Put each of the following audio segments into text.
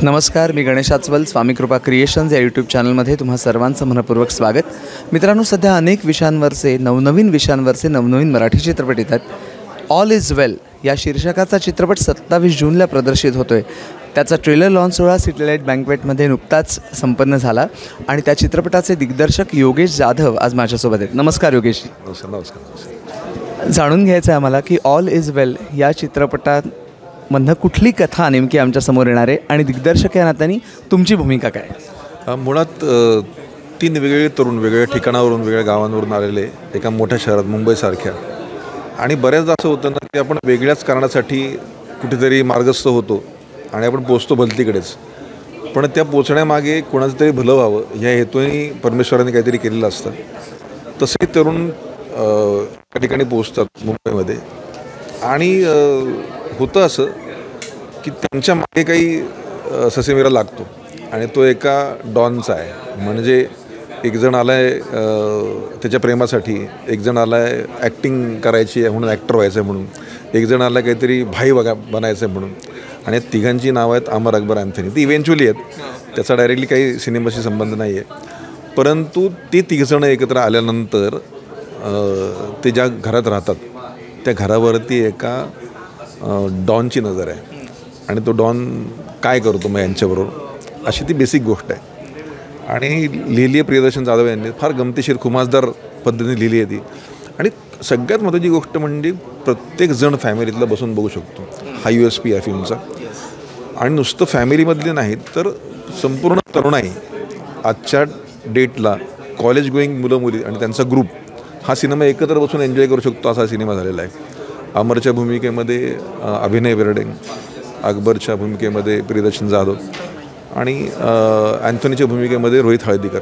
नमस्कार, मी गणेश आचवल. स्वामी कृपा क्रिएशन्स या यूट्यूब चॅनलमध्ये तुम्हा सर्वांचं मनपूर्वक स्वागत. मित्रांनो, सध्या अनेक विषयांवरचे नवनवीन मराठी चित्रपट येतात. ऑल इज वेल या शीर्षकाचा चित्रपट 27 जूनला प्रदर्शित होतो आहे. त्याचा ट्रेलर लॉन्च सोहळा सिटीलाईट बँकवेटमध्ये नुकताच संपन्न झाला आणि त्या चित्रपटाचे दिग्दर्शक योगेश जाधव आज माझ्यासोबत आहेत. नमस्कार योगेश. नमस्कार. जाणून घ्यायचं आहे आम्हाला की ऑल इज वेल या चित्रपटामधनं कुठली कथा नेमकी आमच्यासमोर येणार आहे आणि दिग्दर्शक या नात्याने तुमची भूमिका काय? मुळात 3 वेगवेगळे तरुण वेगवेगळ्या ठिकाणावरून वेगळ्या गावांवरून आलेले एका मोठ्या शहरात मुंबईसारख्या, आणि बऱ्याचदा असं होतं ना की आपण वेगळ्याच कारणासाठी कुठेतरी मार्गस्थ होतो आणि आपण पोचतो भलतीकडेच, पण त्या पोचण्यामागे कोणाचं तरी भलं व्हावं या हेतूने परमेश्वराने काहीतरी केलेलं असतं. तसे तरुण त्या ठिकाणी पोचतात मुंबईमध्ये, आणि होतं असं की त्यांच्या मागे काही ससेमिरा लागतो, आणि तो एका डॉनचा आहे. म्हणजे एक जण आला आहे त्याच्या प्रेमासाठी, एक जण आला आहे ॲक्टिंग करायची आहे म्हणून ॲक्टर व्हायचं आहे म्हणून, एक जण आला काहीतरी भाई बनायचं आहे म्हणून, आणि तिघांची नावं आहेत अमर, अकबर, अँथनी. ती इव्हेंच्युअली आहेत, त्याचा डायरेक्टली काही सिनेमाशी संबंध नाही आहे, परंतु ते तिघजणं एकत्र आल्यानंतर ते ज्या घरात राहतात त्या घरावरती एका डॉनची नजर आहे, आणि तो डॉन काय करतो मग यांच्याबरोबर, अशी ती बेसिक गोष्ट आहे. आणि लिहिली आहे प्रियदर्शन जाधव यांनी, फार गमतीशीर खुमासदार पद्धतीने लिहिली आहे ती. आणि सगळ्यात महत्त्वाची गोष्ट म्हणजे प्रत्येकजण फॅमिलीतला बसून बघू शकतो, हा USP आहे फिल्मचा. आणि नुसतं फॅमिलीमधले नाही तर संपूर्ण तरुणाई आजच्या डेटला कॉलेज गोईंग मुलं मुली आणि त्यांचा ग्रुप हा सिनेमा एकत्र बसून एन्जॉय करू शकतो, असा सिनेमा झालेला आहे. अमरच्या भूमिकेमध्ये अभिनय बेर्डे, अकबरच्या भूमिकेमध्ये प्रियदर्शन जाधव, आणि अँथनीच्या भूमिकेमध्ये रोहित हळदीकर.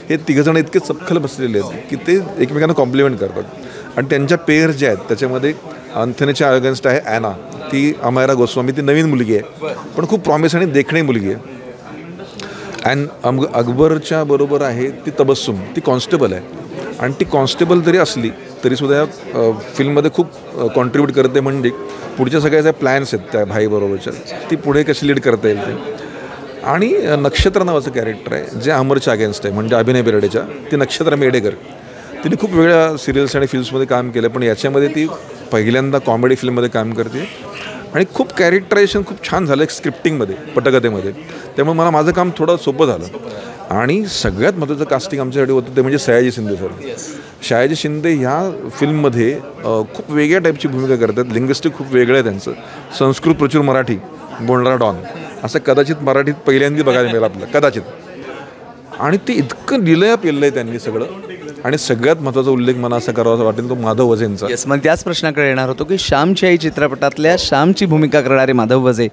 हे तिघंजण इतके चपखल बसलेले आहेत की ते एकमेकांना कॉम्प्लिमेंट करतात. आणि त्यांच्या पेअर जे आहेत त्याच्यामध्ये अँथनीच्या अगेन्स्ट आहे ॲना, ती अमायरा गोस्वामी, ती नवीन मुलगी आहे पण खूप प्रॉमिस आणि देखणी मुलगी आहे. अकबरच्या बरोबर आहे ती तबस्सुम, ती कॉन्स्टेबल आहे, आणि ती कॉन्स्टेबल जरी असली तरीसुद्धा या फिल्ममध्ये खूप कॉन्ट्रीब्यूट करते. म्हणजे पुढच्या सगळ्या ज्या प्लॅन्स आहेत त्या भाईबरोबरच्या, ती पुढे कशी लीड करता येईल ते. आणि नक्षत्र नावाचं कॅरेक्टर आहे जे अमरच्या अगेन्स्ट आहे, म्हणजे अभिनय बेर्डेच्या. ती नक्षत्र मेडेकर, तिने खूप वेगळ्या सिरियल्स आणि फिल्म्समध्ये काम केलं, पण याच्यामध्ये ती पहिल्यांदा कॉमेडी फिल्ममध्ये काम करते. आणि खूप कॅरेक्टरायझेशन खूप छान झालं स्क्रिप्टिंगमध्ये, पटकथेमध्ये, त्यामुळे मला माझं काम थोडं सोपं झालं. आणि सगळ्यात महत्त्वाचं कास्टिंग आमच्यासाठी होतं ते म्हणजे सयाजी शिंदे सर. सयाजी शिंदे ह्या फिल्ममध्ये खूप वेगळ्या टाईपची भूमिका करतात. लिंग्विस्टिक खूप वेगळं आहे त्यांचं, संस्कृत प्रचूर मराठी बोलणारा डॉन, असं कदाचित मराठीत पहिल्यांदा बघायला मिळेल आपलं, कदाचित. आणि ते इतकं लिलया पेललं आहे त्यांनी सगळं. आणि सगळ्यात महत्त्वाचा उल्लेख मला असा करावा वाटेल तो माधव वझेंचा. येस, मग त्याच प्रश्नाकडे येणार होतो की श्यामची आई चित्रपटातल्या श्यामची भूमिका करणारे माधव वझे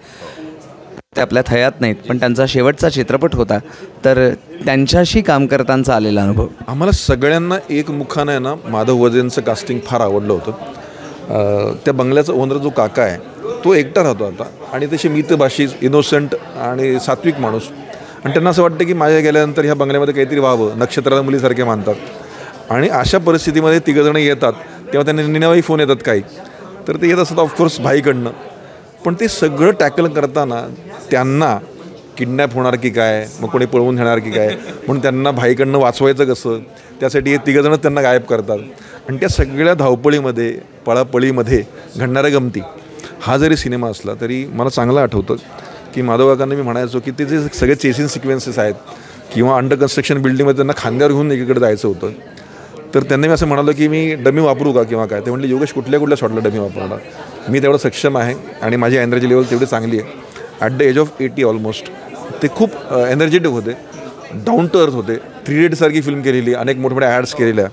ते आपल्यात हयात नाहीत, पण त्यांचा शेवटचा चित्रपट होता, तर त्यांच्याशी काम करताना आलेला अनुभव. आम्हाला सगळ्यांना एक मुखानं आहे ना माधव वझेंचं कास्टिंग फार आवडलं होतं. त्या बंगल्याचा ओनर जो काका आहे तो एकटा राहतो आता, आणि तशी मितभाषी, इनोसंट आणि सात्विक माणूस. आणि त्यांना असं वाटतं की माझ्या गेल्यानंतर ह्या बंगल्यामध्ये काहीतरी व्हावं, नक्षत्राला मुलीसारखे मानतात. आणि अशा परिस्थितीमध्ये तिघंजणं येतात तेव्हा त्यांना निनावाही फोन येतात काही, तर ते येत असतात ऑफकोर्स भाईकडनं. पण ते सगळं टॅकल करताना त्यांना किडनॅप होणार की काय, मग कोणी पळवून नेणार की काय, म्हणून त्यांना भाईकडनं वाचवायचं कसं, त्यासाठी हे तिघंजणं त्यांना गायब करतात. आणि त्या सगळ्या धावपळीमध्ये, पळापळीमध्ये घडणाऱ्या गमती, हा जरी सिनेमा असला तरी मला चांगलं आठवतं की माधव काकांना मी म्हणायचो की ते जे सगळे चेसिंग सिक्वेन्सेस आहेत किंवा अंडर कन्स्ट्रक्शन बिल्डिंगमध्ये त्यांना खांद्यावर घेऊन एकीकडे जायचं होतं, तर त्यांनी मी असं म्हणालो की मी डमी वापरू का किंवा काय. ते म्हटले योगेश कुठल्या शॉटला डमी वापरणार, मी तेवढं सक्षम आहे आणि माझी एनर्जी लेवल तेवढी चांगली आहे. At the age of 80 almost ते खूप एनर्जेटिक होते, डाऊन टू अर्थ होते. 3 इडियट्ससारखी फिल्म केलेली, अनेक मोठमोठ्या ॲड्स केलेल्या,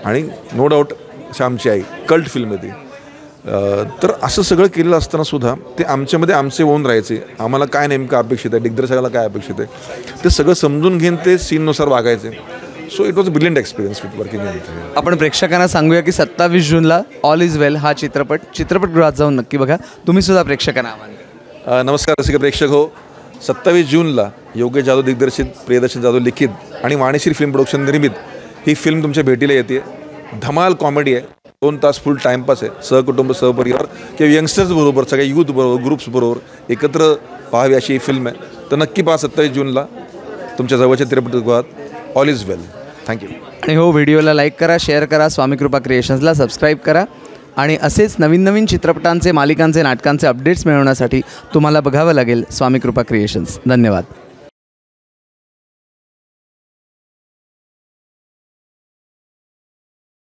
आणि नो डाऊट श्यामची आई कल्ट फिल्म आहे ती. तर असं सगळं केलेलं असताना सुद्धा ते आमच्यामध्ये आमचे होऊन राहायचे. आम्हाला काय नेमकं अपेक्षित आहे, दिग्दर्शकाला काय अपेक्षित आहे, ते सगळं समजून घेऊन ते सीननुसार वागायचे. So it was a brilliant experience with working in. आपण प्रेक्षकांना सांगूया की 27 जूनला ऑल इज वेल हा चित्रपटगृहात जाऊन नक्की बघा. तुम्ही सुद्धा प्रेक्षकांना आवाहन. नमस्कार रसिक प्रेक्षक हो. 27 जूनला योगेश जाधव दिग्दर्शित, प्रियदर्शन जाधव लिखित आणि वाणीश्री फिल्म प्रोडक्शन निर्मित ही फिल्म तुमच्या भेटीला येते. धमाल कॉमेडी आहे, 2 तास फुल टाईमपास आहे. सहकुटुंब, सहपरिवार किंवा यंगस्टर्स बरोबर, सगळ्या यूथ बरोबर, ग्रुप्स बरोबर एकत्र पाहावी अशी ही फिल्म आहे. तर नक्की पहा 27 जूनला तुमच्या जवळच्या चित्रपटगृहात. All is well. थँक्यू. आणि हो, व्हिडिओला लाईक करा, शेअर करा, स्वामीकृपा क्रिएशन्सला सबस्क्राईब करा आणि असेच नवीन नवीन चित्रपटांचे, मालिकांचे, नाटकांचे अपडेट्स मिळवण्यासाठी तुम्हाला बघावं लागेल स्वामीकृपा क्रिएशन्स. धन्यवाद.